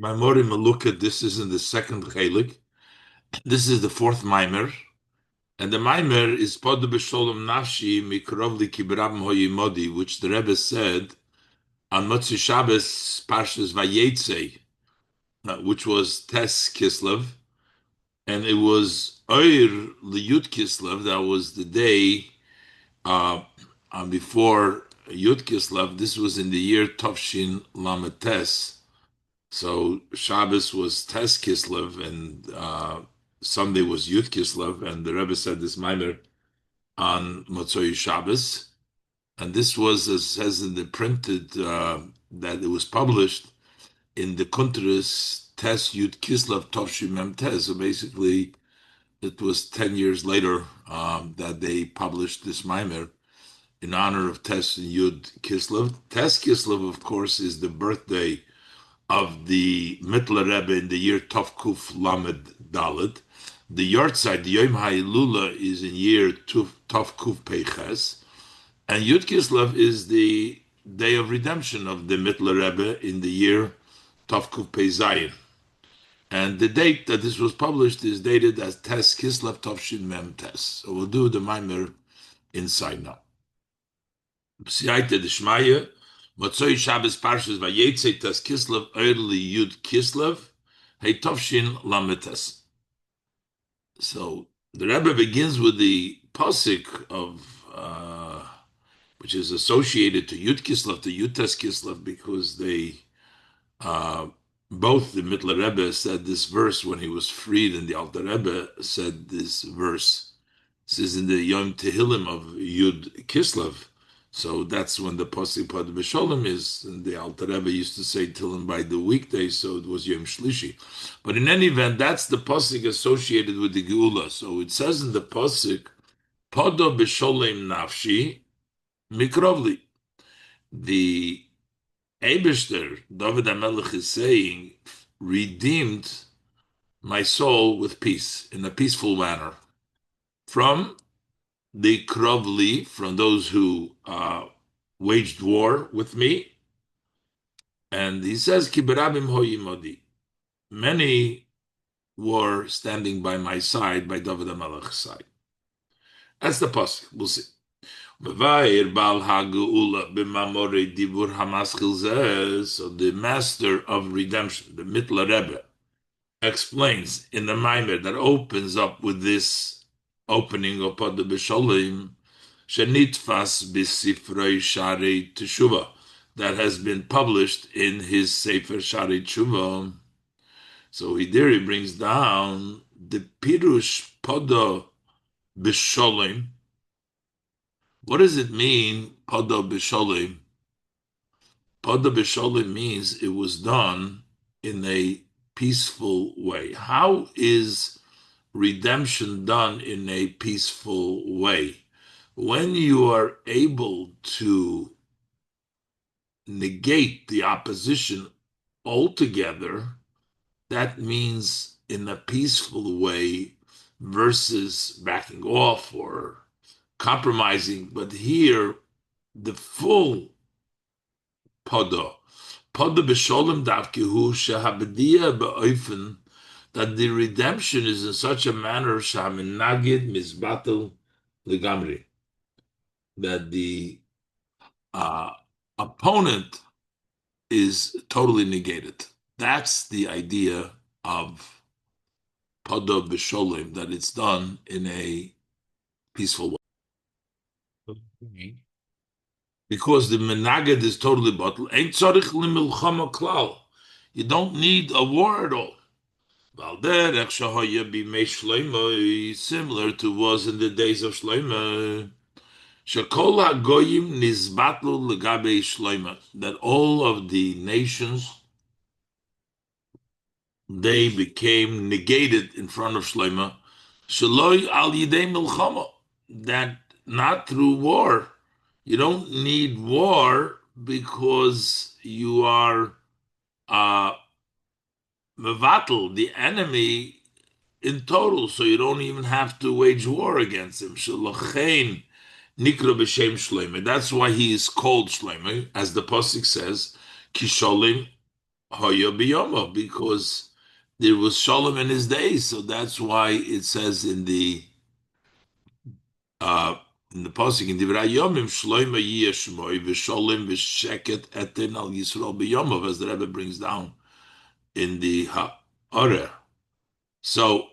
Mamorim Maluka, this is in the second Chelik. This is the fourth Mamer. And the Mamer is Padah Beshlaom Nafshi Mikrovli Kibrabim Hoyimodi, which the Rebbe said on Motzi Shabbos Parshas Vayetze, which was Tes Kislev, and it was Oir Liud Kislev. That was the day before Yud Kislev. This was in the year Tovshin Lamed Tes. So Shabbos was Tes Kislev, and Sunday was Yud Kislev, and the Rebbe said this Maimer on Mוצאי Shabbos, and this was, as says in the printed, that it was published in the Kuntres Tes Yud Kislev Tovshim Mem Tes. So basically, it was 10 years later that they published this Maimer in honor of Tes and Yud Kislev. Tes Kislev, of course, is the birthday of the Mittler Rebbe in the year Tov Kuf Lamed Dalet. The Yortzeit, the Yom HaIlula, is in year Tov Kuf Peiches, and Yud Kislev is the day of redemption of the Mittler Rebbe in the year Tov Kuf Pei Zayin. And the date that this was published is dated as Tes Kislev Tovshin Mem Tes. So we'll do the Maimer inside now. B'siyayte d'shmaya, Mוצאי Shabbos Parshas Vayetze Tes Kislev early Yud Kislev h'Tovshin Lamed Tes. So the Rebbe begins with the pasuk of which is associated to Yud Kislev, to Yud Tes Kislev, because they both the Mittler Rebbe said this verse when he was freed, and the Alter Rebbe said this verse. This is in the Yom Tehillim of Yud Kislev. So that's when the pasuk Padah Beshlaom is, and the Alter Rebbe used to say Tehillim by the weekday, so it was Yom Shlishi. But in any event, that's the pasuk associated with the Geula. So it says in the pasuk, Padah Beshlaom Nafshi Mikrovli. The Eibishter, David HaMelech, is saying, redeemed my soul with peace, in a peaceful manner, from the Krovli, from those who waged war with me. And he says, Kiberabim hoyimodi. Many were standing by my side, by David HaMelech's side. That's the pasuk. We'll see. So the master of redemption, the Mittler Rebbe, explains in the Maimer that opens up with this opening of Padah Beshlaom, Shenitfas b'Sifrei Sharei Teshuva, that has been published in his Sefer Sharei Teshuva. So he brings down the Pirush Padah Beshlaom. What does it mean, Padah Beshlaom? Padah Beshlaom means it was done in a peaceful way. How is redemption done in a peaceful way? When you are able to negate the opposition altogether, that means in a peaceful way versus backing off or compromising. But here, the full Padah Beshlaom davkehu shehabediya be'ofen, that the redemption is in such a manner shaminagid misbatel legamri, that the opponent is totally negated. That's the idea of Padah Beshlaom, that it's done in a peaceful way. Because the menaged is totally bottled. Ain't tzarich limilchama klal. You don't need a war at all. Similar to was in the days of Shlomo. Shekol hagoyim nizbatlu legabe Shlomo. That all of the nations, they became negated in front of Shlomo. Shaloi al yidei milchama. That not through war. You don't need war because you are mevatel, the enemy in total, so you don't even have to wage war against him. Shalochein nikra b'shem Shlomo. That's why he is called Shlomo, as the pasuk says, Kisholim Hoya biyoma, because there was shalom in his days. So that's why it says uh, in the pasuk in Divrei Yomim, Shloima Yishmoi v'Sholem v'Sheket Eten al Yisrael biyomov, as the Rebbe brings down in the Ha'oreh. So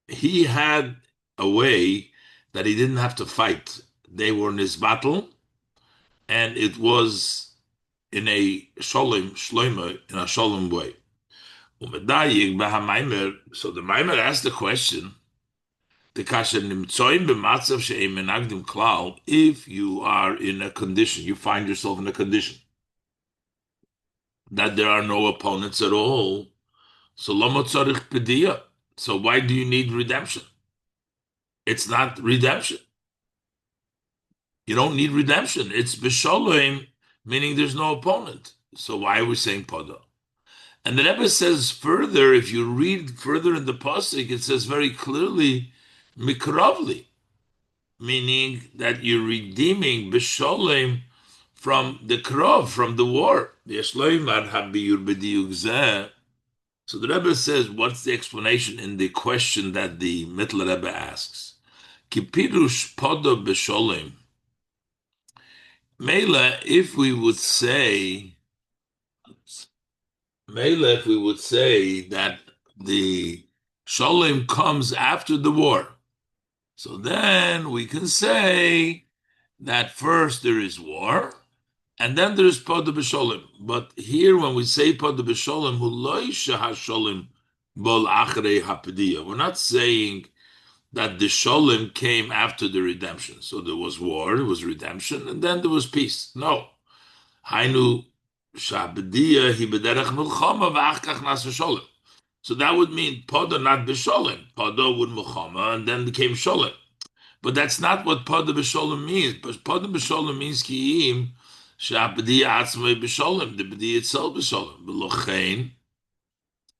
he had a way that he didn't have to fight. They were in his battle, and it was in a sholem shloima, in a sholem way. So the Mamer asked the question: if you are in a condition, you find yourself in a condition that there are no opponents at all, so lama tzarich pediyah. So why do you need redemption? It's not redemption. You don't need redemption. It's Beshalom, meaning there's no opponent. So why are we saying Padah? And the Rebbe says further, if you read further in the pasuk, it says very clearly, Mikravli, meaning that you're redeeming Beshalom from the Krav, from the war. So the Rebbe says, what's the explanation in the question that the Mittler Rebbe asks? Kipirush Padah Beshalom. Mela, if we would say that the Shalom comes after the war, so then we can say that first there is war, and then there is Padah Beshalom. But here, when we say Padah Beshalom, Huloi Shahashalom Bol Achrei Hapadiyah, we're not saying that the Shalom came after the redemption. So there was war, there was redemption, and then there was peace. No. Hainu Shabdiya hi bederech milchama v'achkach nasa sholem. So that would mean Padah not b'sholem. Padah would milchama and then became sholem. But that's not what Padah b'sholem means. But Padah b'sholem means ki'im Shabdiya atzmei b'sholem. The b'diya itself b'sholem. B'lochein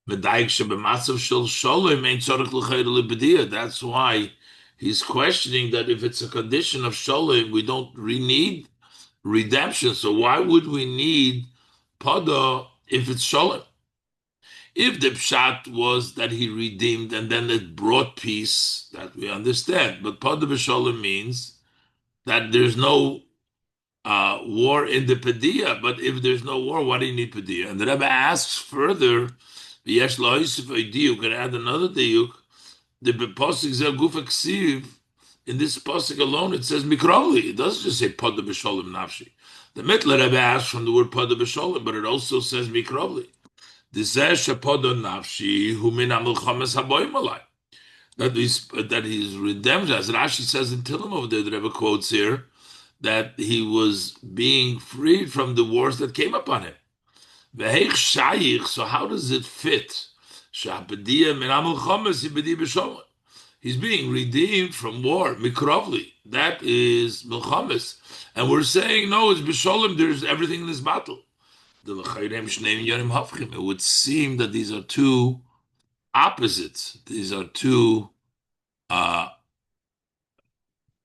medayik shebematzav shel sholem ain't tzorich l'chayr l'b'diya. That's why he's questioning that if it's a condition of sholem, we don't need redemption. So why would we need Padah if it's Sholem? If the pshat was that he redeemed and then it brought peace, that we understand. But Padah b'Sholem means that there's no war in the Padiyah. But if there's no war, why do you need Padiyah? And the Rebbe asks further, V'yesh lo'isif you can add another diuk, the pasuk zel guf aksiv. In this pasuk alone, it says mikrovli. It doesn't just say Padah Beshlaom nafshi. The Mittler Rebbe asks from the word Padah Beshlaom, but it also says mikrovli. This says Padah nafshi hu min hamilchames haboyim alai. That he's redemption, as Rashi says in Tillim over there. The Rebbe quotes here that he was being freed from the wars that came upon him. Veheich shayich. So how does it fit? Shapediyah min hamilchames ibedi b'sholem. He's being redeemed from war, mikrovli. That is milchames. And we're saying, no, it's b'sholem, there's everything in this battle. It would seem that these are two opposites. These are two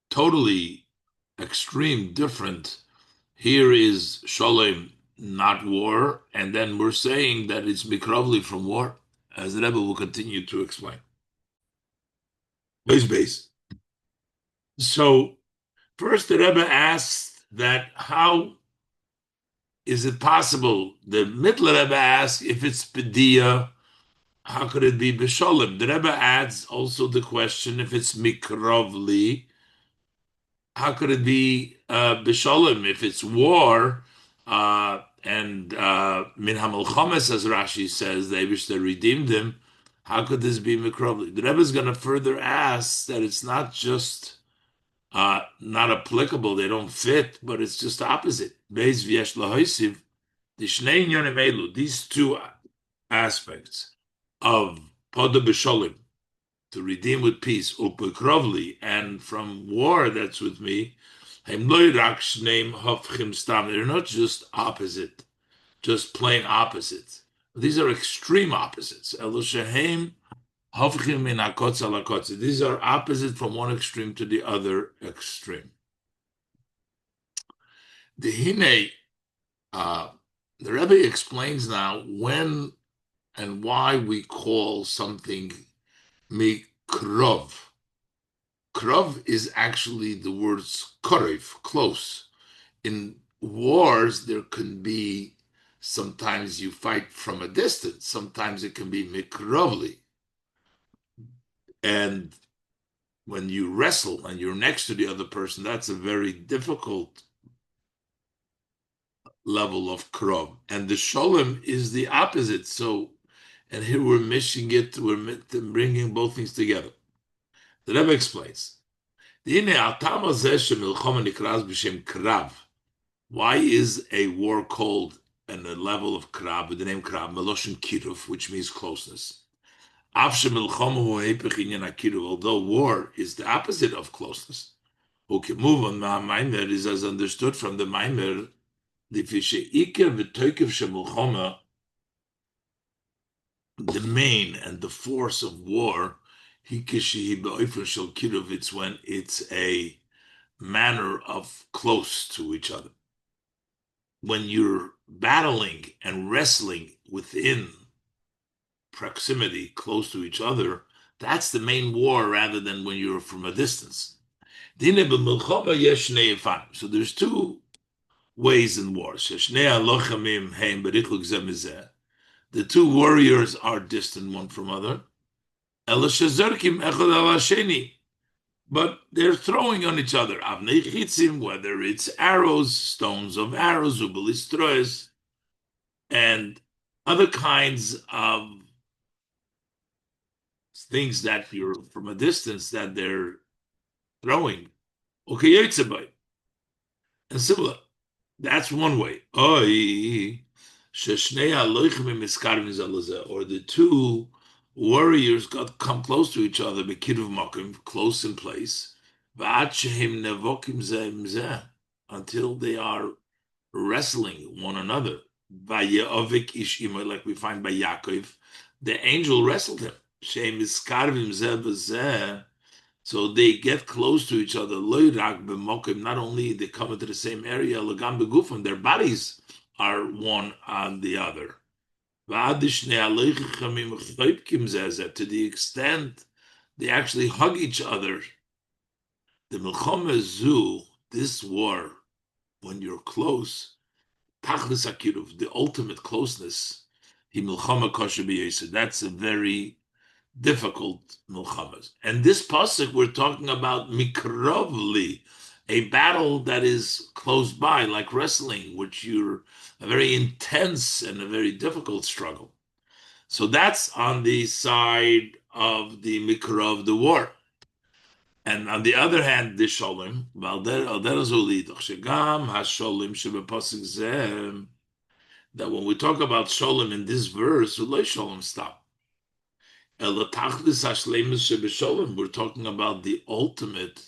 totally extreme, different. Here is sholem, not war, and then we're saying that it's mikrovli from war, as the Rebbe will continue to explain. Base. So first the Rebbe asks that how is it possible? The Mittler Rebbe asks if it's Pediyah, how could it be Besholem? The Rebbe adds also the question if it's Mikrovli, how could it be Besholem? If it's war and Min HaMelchames, as Rashi says, they wish they redeemed him, how could this be Mikrovli? The Rebbe is going to further ask that it's not just not applicable, they don't fit, but it's just the opposite. These two aspects of Padah Besholem, to redeem with peace, upekrovli, and from war that's with me, they're not just opposite, just plain opposites. These are extreme opposites. These are opposite from one extreme to the other extreme. The Hine The Rebbe explains now when and why we call something mikrov. Krov is actually the words korev, close. In wars, there can be sometimes you fight from a distance, sometimes it can be mikrovli. And when you wrestle and you're next to the other person, that's a very difficult level of krov. And the sholem is the opposite. So, and here we're mishing it, we're bringing both things together. The Rebbe explains. Why is a war called and a level of krab with the name krab, meloshin kiruf, which means closeness? Although war is the opposite of closeness, who can move on Mamer is as understood from the Mamer, the main and the force of war, it's when it's a manner of close to each other. When you're battling and wrestling within proximity, close to each other, that's the main war rather than when you're from a distance. So there's two ways in war. The two warriors are distant one from other. But they're throwing on each other. Whether it's arrows, stones of arrows, and other kinds of things that you're from a distance that they're throwing. And similar. That's one way. Or the two warriors got come close to each other, close in place, until they are wrestling one another. Like we find by Yaakov, the angel wrestled him. So they get close to each other. Not only they come into the same area, their bodies are one on the other. To the extent they actually hug each other. The milchama zu, this war, when you're close, tachlis akiruv, the ultimate closeness, that's a very difficult milchamas. And this pasuk we're talking about mikrovli, a battle that is close by, like wrestling, which you're a very intense and a very difficult struggle. So that's on the side of the mikrov, the war. And on the other hand, the sholem, that when we talk about sholem in this verse, sholem stop. We're talking about the ultimate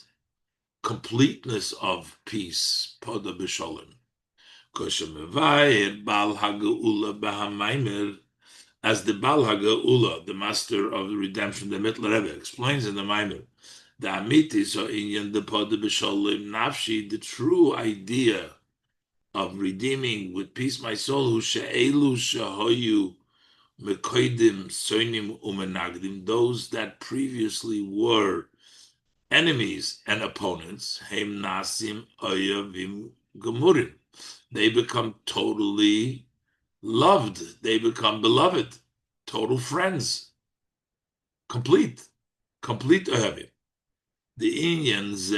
completeness of peace, Padah Beshlaom. As the Bal HaGeula, the master of the redemption, the Mittler Rebbe, explains in the Mamer, the Amiti, so in the Padah Beshlaom Nafshi, the true idea of redeeming with peace my soul, who she'elu shehoyu mekoidim soinim umenagdim, those that previously were enemies and opponents, heim nasim oyavim gemurim, they become totally loved, they become beloved, total friends, complete oyavim. The Indians,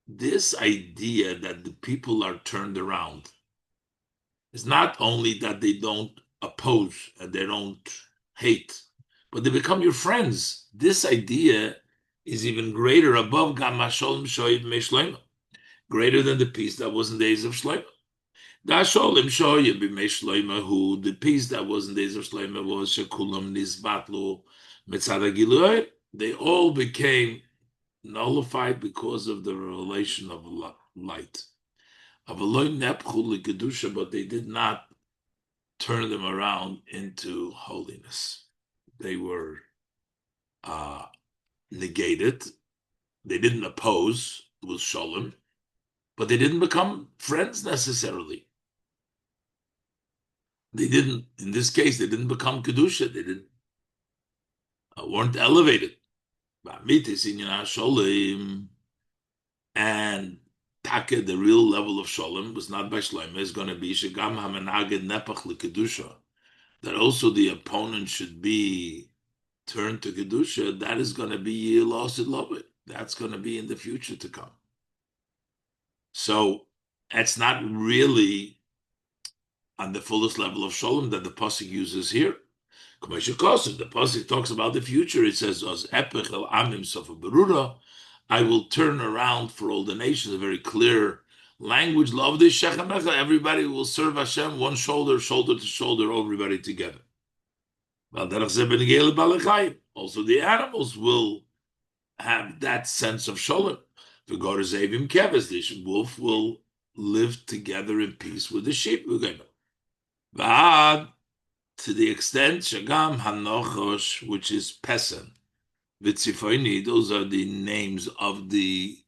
this idea that the people are turned around is not only that they don't oppose and they don't hate, but they become your friends. This idea is even greater above Gamasholm Shoiv Meshloim, greater than the peace that was in the days of Shloim. Gasholim Shoiv Meshloim, who the peace that was in the days of Shloim was Shekulam Nisbatlu Metzada Giluy. They all became nullified because of the revelation of light. But they did not turn them around into holiness. They were negated. They didn't oppose with Sholem, but they didn't become friends necessarily. They didn't, in this case, they didn't become kedusha. They didn't weren't elevated. And Taka, the real level of shalom was not by Shlomo. It's going to be shegam hamenaged nepach lekedusha. That also the opponent should be turned to kedusha. That is going to be lost in love with. That's going to be in the future to come. So it's not really on the fullest level of shalom that the pasuk uses here. The pasuk talks about the future. It says, "As epech el amim sofa berura," I will turn around for all the nations. A very clear language. Love this shechamecha. Everybody will serve Hashem, one shoulder, shoulder to shoulder, everybody together. Also, the animals will have that sense of shalom. The wolf will live together in peace with the sheep. To the extent Shagam Hanochosh, which is Pesen, Vitzifoini, those are the names of the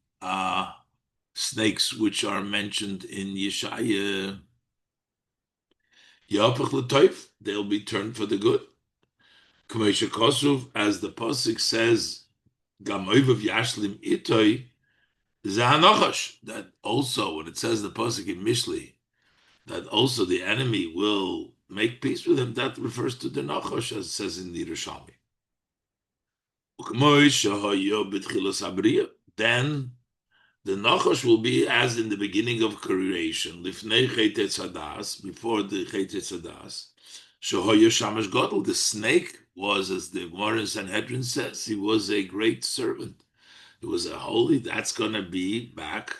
snakes which are mentioned in Yeshaya. Yapach L'toif, they'll be turned for the good. Kamesha Kosuv, as the Pasuk says, Gam Oivav Yashlim Itoi, Zahanochosh, that also, when it says the Pasuk in Mishli, that also the enemy will make peace with him, that refers to the Nachosh, as it says in the Yerushalmi. Then the Nachosh will be as in the beginning of creation, Lifnei Chaytet Sadas, before the Chaytet Sadas. Shohoyo Shamash Godel, the snake was, as the Gemara in Sanhedrin says, he was a great servant. He was a holy, that's going to be back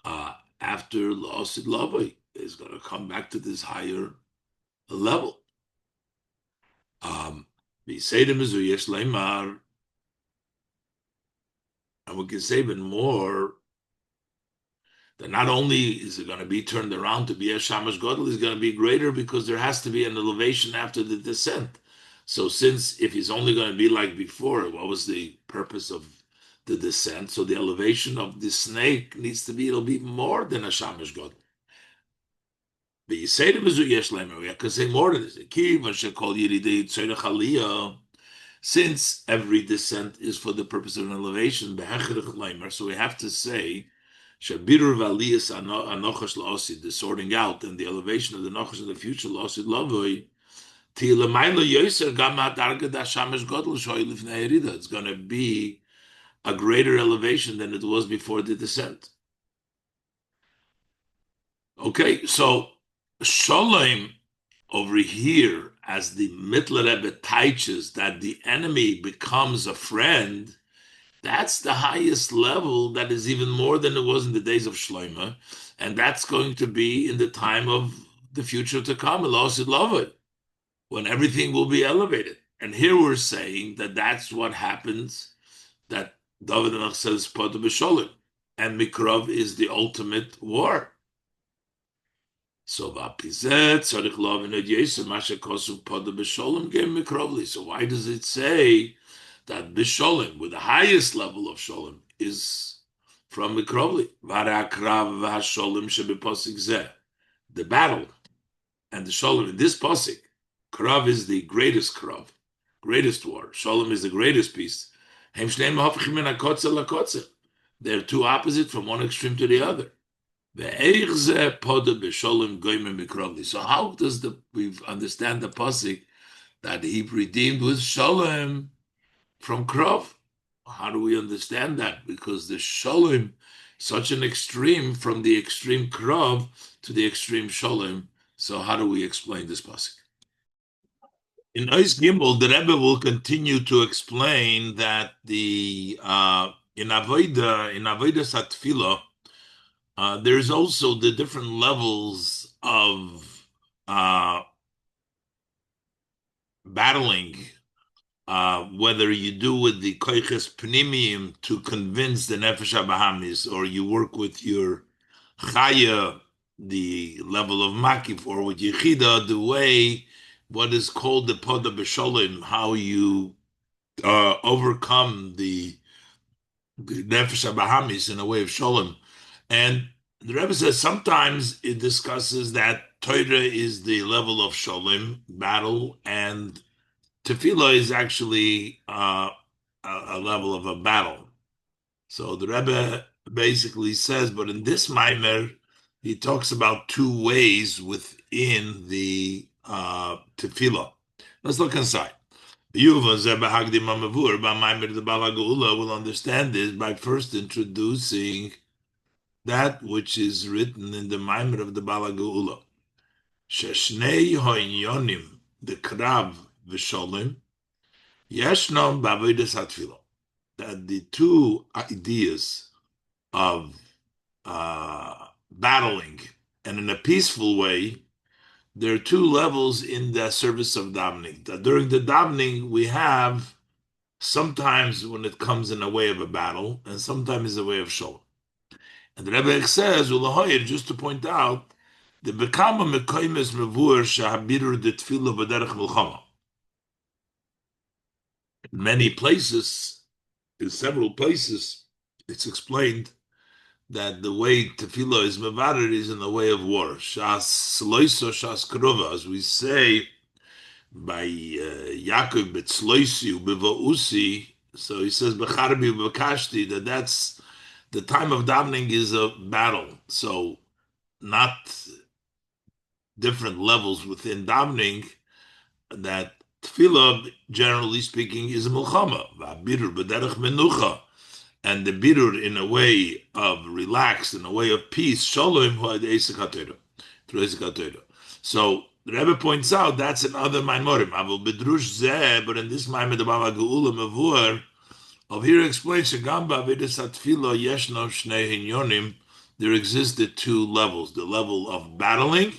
after Losid Lavoi. Is going to come back to this higher level. And we can say even more that not only is it going to be turned around to be a Shamash Godel, is going to be greater because there has to be an elevation after the descent. So since if he's only going to be like before, what was the purpose of the descent? So the elevation of the snake needs to be, it'll be more than a Shamash Godel. But you say to Mizu Yeshlemer, we can say more than this. Since every descent is for the purpose of an elevation, so we have to say, the sorting out and the elevation of the Nochash in the future, it's going to be a greater elevation than it was before the descent. Okay, so Shalom over here, as the Mittler Rebbe teaches that the enemy becomes a friend, that's the highest level that is even more than it was in the days of Shlomo, and that's going to be in the time of the future to come, when everything will be elevated. And here we're saying that that's what happens, that David Melech says, Padah Beshlaom, and Mikrov is the ultimate war. So why does it say that Bisholem, with the highest level of Sholem, is from Mikrovli? The battle and the Sholem in this pasuk, Krav is the greatest Krav, greatest war. Sholem is the greatest peace. They're two opposite from one extreme to the other. So how does we understand the pasuk that he redeemed with shalom from krav? How do we understand that? Because the shalom, such an extreme from the extreme krav to the extreme shalom. So how do we explain this pasuk? In Ois Gimel, the Rebbe will continue to explain that the in Avodas HaTfilah, there's also the different levels of battling, whether you do with the koiches pnimiyim to convince the nefesh habahamis, or you work with your chaya, the level of makif, or with yechida, the way, what is called the Padah Beshlaom, how you overcome the nefesh habahamis in a way of shalom. And the Rebbe says sometimes it discusses that Torah is the level of shalom, battle, and tefillah is actually a level of a battle. So the Rebbe basically says, but in this Mamer, he talks about two ways within the tefillah. Let's look inside. Yuva Zebahagdim Amavur, Mamer the Balagula will understand this by first introducing that which is written in the Mamer of the Balagula. Sheshnei Hoinyonim, the Krav Visholim, Yeshnam Bavodas Hatfilah. That the two ideas of battling and in a peaceful way, there are two levels in the service of davening. That during the davening, we have sometimes when it comes in a way of a battle, and sometimes in a way of shalom. And the Rebbe says, just to point out, the Bekama Mekoimes Mevur Shahabirur de Tfilah B'derech Milchama. In many places, in several places, it's explained that the way tefillah is mevarer is in the way of war. Shas loiso shas krova, as we say by Yaakov betzloisi ubevousi. So he says becharbi ubekashti, that that's the time of davening is a battle. So not different levels within davening. That tefillah, generally speaking, is a milchama. Va'birur b'derech menucha. And the birur in a way of relaxed, in a way of peace, shalom through Eisek HaTorah. So the Rebbe points out that's another Maimorim. Avol bedrush zeh, but in this Maimed the Bava Geula Mavur, of here explains Shagamba Vedas Atfilo Yeshno Shnei Hinyonim. There existed two levels: the level of battling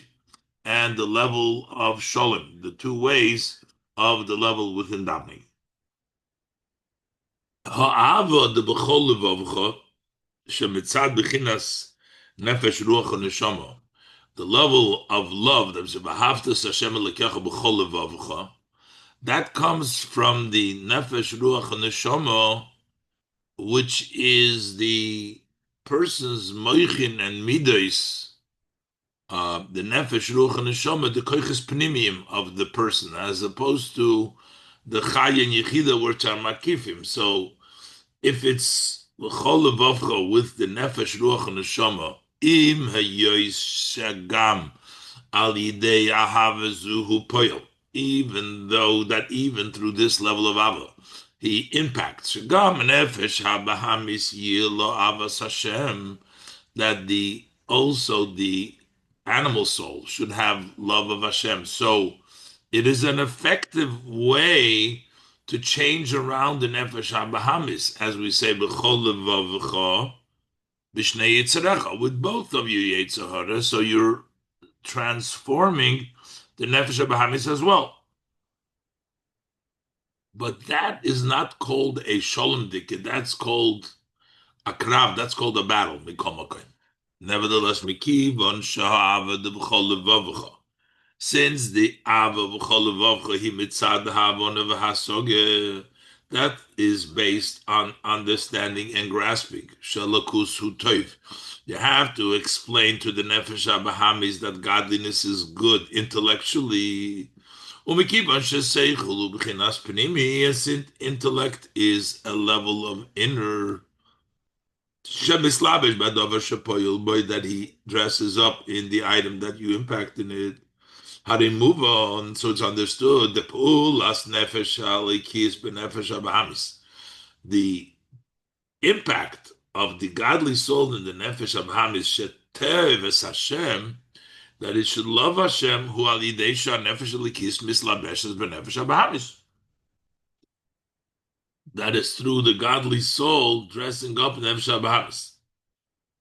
and the level of shalom. The two ways of the level within davening. Ha'ava de b'chol levavcha shemitzad b'chinas nefesh ruach neshama. The level of love that Hashem Elokecha b'chol levavcha, that comes from the nefesh ruach neshama, which is the person's moichin and midos, the nefesh ruach neshama, the koiches pnimiyim of the person, as opposed to the Chaya and Yechida which are makifim. So if it's l'chol levavcha with the nefesh ruach and neshama, im hayois shagam al yidei ahavazuhu poyel, even though that even through this level of ava, he impacts shagam nefesh habahamis yilo avas Hashem, that the also the animal soul should have love of Hashem. So it is an effective way to change around the nefesh habahamis, as we say, b'chol levavcha, b'shnei yitzarecha, with both of you yitzahara. So you're transforming the nefesh habahamis as well. But that is not called a shalom dikah. That's called a krav. That's called a battle. Nevertheless, mikivon shahava de b'chol levavcha. Since the Ava v'chol he mitzad havon of hasoge, that is based on understanding and grasping. Shalakus hu toiv. You have to explain to the nefesh habahamis that godliness is good intellectually. Umikiban sheseichul ub'chinas pnimi, as intellect is a level of inner shemislabish b'davar shepoyel boy, that he dresses up in the item that you impact in it. How they move on, so it's understood. The pu'ulas nefesh halikis b'nefesh habahamis, the impact of the godly soul in the nefesh habahamis shetev es Hashem, that it should love Hashem, who al yidei shah nefesh halikis mislabeshes b'nefesh habahamis. That is through the godly soul dressing up nefesh habahamis.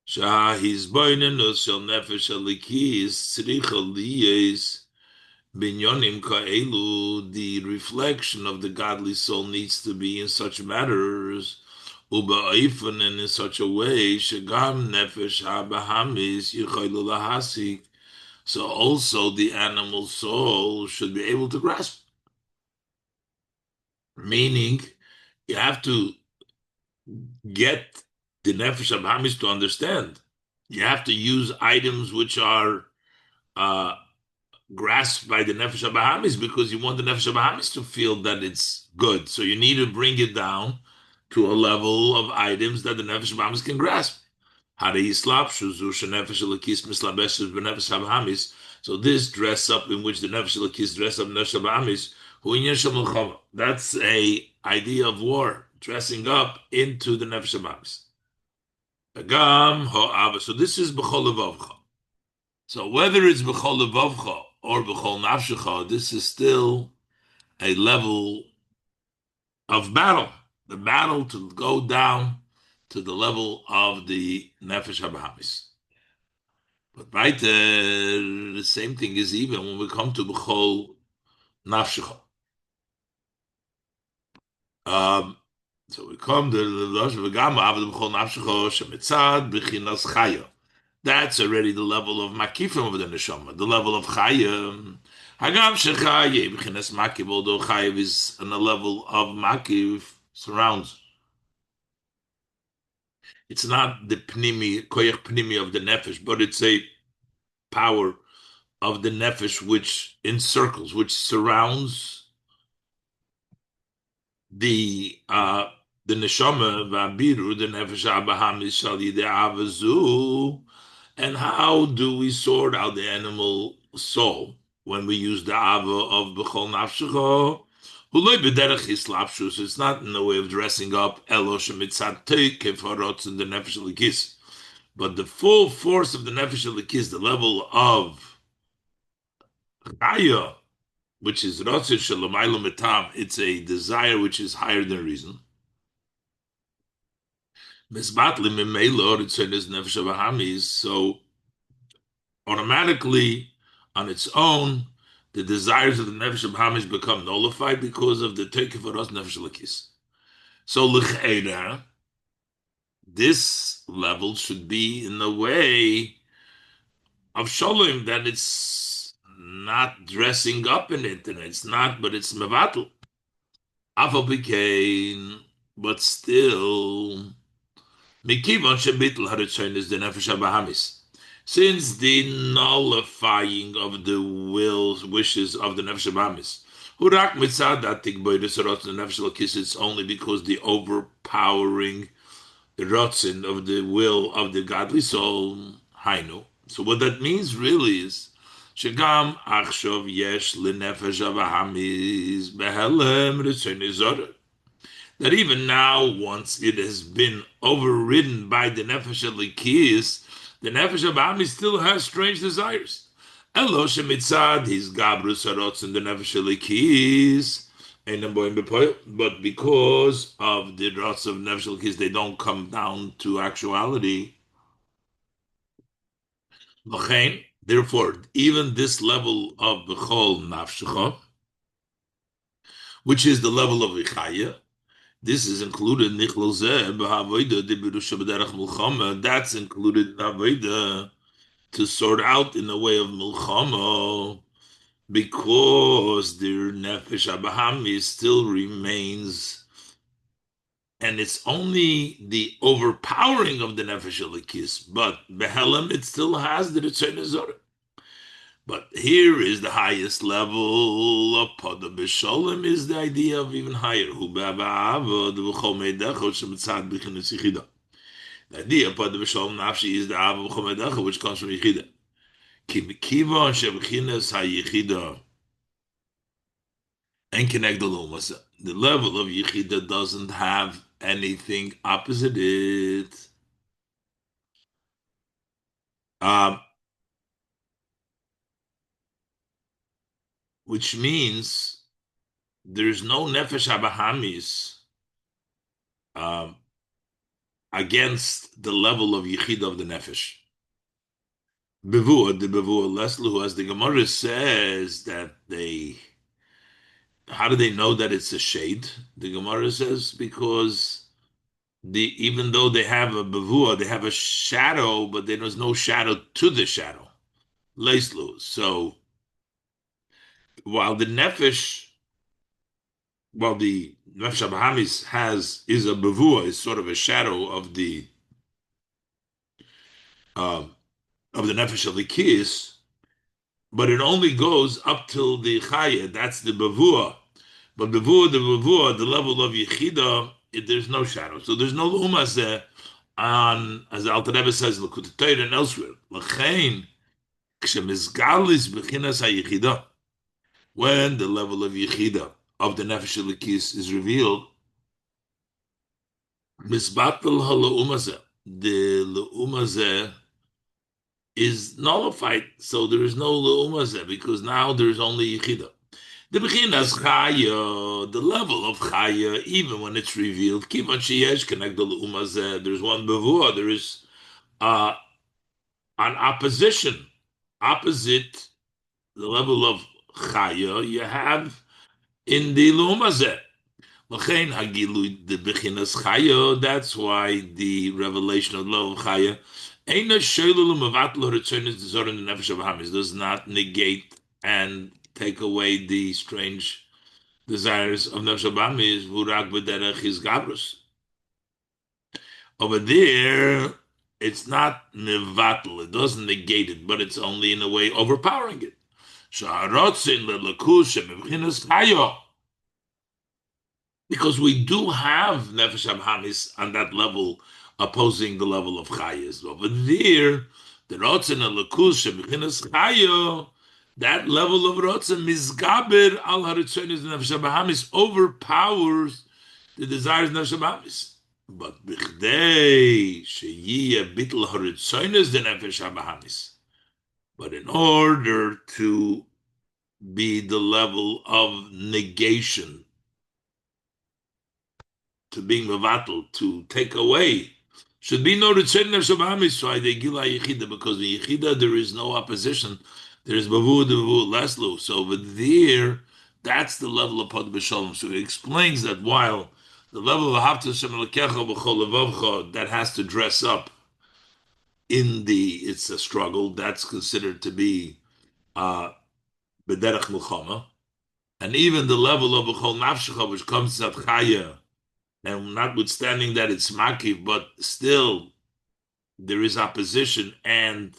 Shah his boinenus shel nefesh halikis tzricha liyes Binyonim ka'elu, the reflection of the godly soul needs to be in such matters, uba'ifan, and in such a way, shagam nefesh habahamis yichaylu lahasik, so also the animal soul should be able to grasp. Meaning, you have to get the nefesh habahamis to understand. You have to use items which are grasped by the Nefesh HaBahamis because you want the Nefesh HaBahamis to feel that it's good. So you need to bring it down to a level of items that the Nefesh HaBahamis can grasp. So this dress up in which the Nefesh Elokis dress up Nefesh HaBahamis, that's a idea of war, dressing up into the Nefesh HaBahamis. So this is B'chol Levavcha. So whether it's B'chol Levavcha or B'chol Nafshecha, this is still a level of battle. The battle to go down to the level of the Nefesh HaBahamis. But right there, the same thing is even when we come to B'chol Nafshecha. So we come to the Rosh V'gam Avad B'chol Nafshecha Shemitzad B'chinas Chaya. That's already the level of Makifim of the Neshama, the level of Chaya. Hagam Shechaya B'chinas Makiv, although Chaya is on the level of Makiv, surrounds. It's not the Pnimi, Koyach Pnimi of the Nefesh, but it's a power of the Nefesh which encircles, which surrounds the neshama v'abiru, the nefesh habahamis shal yidei avazu. And how do we sort out the animal soul when we use the ava of b'chol nafshecha? Huloi b'derech hislapshus. It's not in the way of dressing up elo shemitzad teikev harotz in the nefesh elikis, but the full force of the nefesh elikis, the level of chaya, which is rotzir shalomaylo metam. It's a desire which is higher than reason. So automatically, on its own, the desires of the nefesh habahamis become nullified because of the teikefaros nefesh lakis. So l'cheira, this level should be in the way of shalom, that it's not dressing up in it, and it's not, but it's mevatel. Afal b'kein, but still. Mikivon shebitl haritzayin is the nefesh habahamis. Since the nullifying of the wishes of the nefesh habahamis, hurak mitzad atik boydus rotzin the nefesh lakis, it's only because the overpowering rotzin of the will of the godly soul, hainu. So what that means really is shegam achshov yesh lenefesh habahamis behelem ritzayin zorah, that even now, once it has been overridden by the Nefesh Elikis, the Nefesh Abami still has strange desires. Elo shemitzad his gabrus harotz in the Nefesh Elikis, but because of the rots of Nefesh Elikis, they don't come down to actuality. Therefore, even this level of B'chol Nafshecha, which is the level of Ichaya, this is included in that's included in Avodah to sort out in the way of Milchama, because their Nefesh Abahami still remains, and it's only the overpowering of the Nefesh Elikis, but Behelim, it still has the Ritzayin Zorah. But here is the highest level of Padah Beshlaom, is the idea of even higher. The idea of Padah Beshlaom Nafshi is the Ava B'chol Medecha, which comes from Yechida. Kiva Shebchinas HaYechida and connect the Lumasa. The level of Yechida doesn't have anything opposite it. Which means there's no Nefesh HaBahamis against the level of Yechida of the Nefesh. Bevua, the Bevua Leslu, as the Gemara says that how do they know that it's a shade? The Gemara says because even though they have a Bevua, they have a shadow, but there's no shadow to the shadow. Leslu. So while the Nefesh HaBahamis is a Bevua, is sort of a shadow of the Nefesh Elikis, but it only goes up till the chaya. That's the bavua. But the level of yichida, there's no shadow. So there's no lumazeh on, as the Alter Rebbe says, L'kutei Torah and elsewhere. L'chein, k'shemizgalis b'chinas hayichida, when the level of yichida of the nefesh elikis is revealed, misbatel ha'le'umazeh, the le'umazeh is nullified. So there is no le'umazeh because now there is only yichida. The beginner's chaya, the level of chaya, even when it's revealed, kivan sheyesh connect the le'umazeh. There's one bevua. There is uh, an opposition, opposite the level of chaya you have in the le'umazeh. L'chein hagilu the beginner's chaya. That's why the revelation of the level of chaya does not negate and take away the strange desires of nefesh habahamis vurak b'derech his gabrus. Over there, it's not mevatel; it doesn't negate it, but it's only in a way overpowering it. Sha'arotzin lelakus shemivchinas chayo, because we do have nefesh habahamis on that level, opposing the level of chayas. Over there, the rotzin lelakus shemivchinas chayo. That level of rotzin mizgaber al haritzonis nefesh habahamis overpowers the desires of nefesh habahamis. But bichdei sheyiyeh bitl haritzonis the nefesh habahamis. But in order to be the level of negation, to being mevatel, to take away, should be no ritzonis nefesh habahamis. Why they gila yichida? Because in yichida there is no opposition. There is bavu devu leslu. So over there, that's the level of Padah Beshlaom. So it explains that while the level of ha'tshelט that has to dress up in it's a struggle, that's considered to be b'derech milchama, and even the level of b'chol nafshecha, which comes at chaya, and notwithstanding that it's makiv, but still there is opposition, and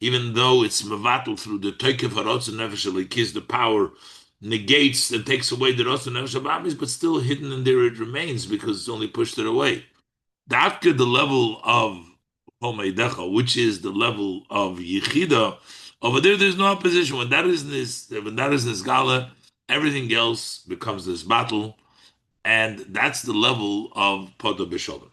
even though it's mevatel through the toikev harotz and nefesh elikis, the power negates and takes away the rotz and nefesh habahamis, but still hidden in there it remains because it's only pushed it away. After the level of homeidecha, which is the level of yichida, over there's no opposition. When that is nisgala, everything else becomes this battle, and that's the level of Padah Beshlaom.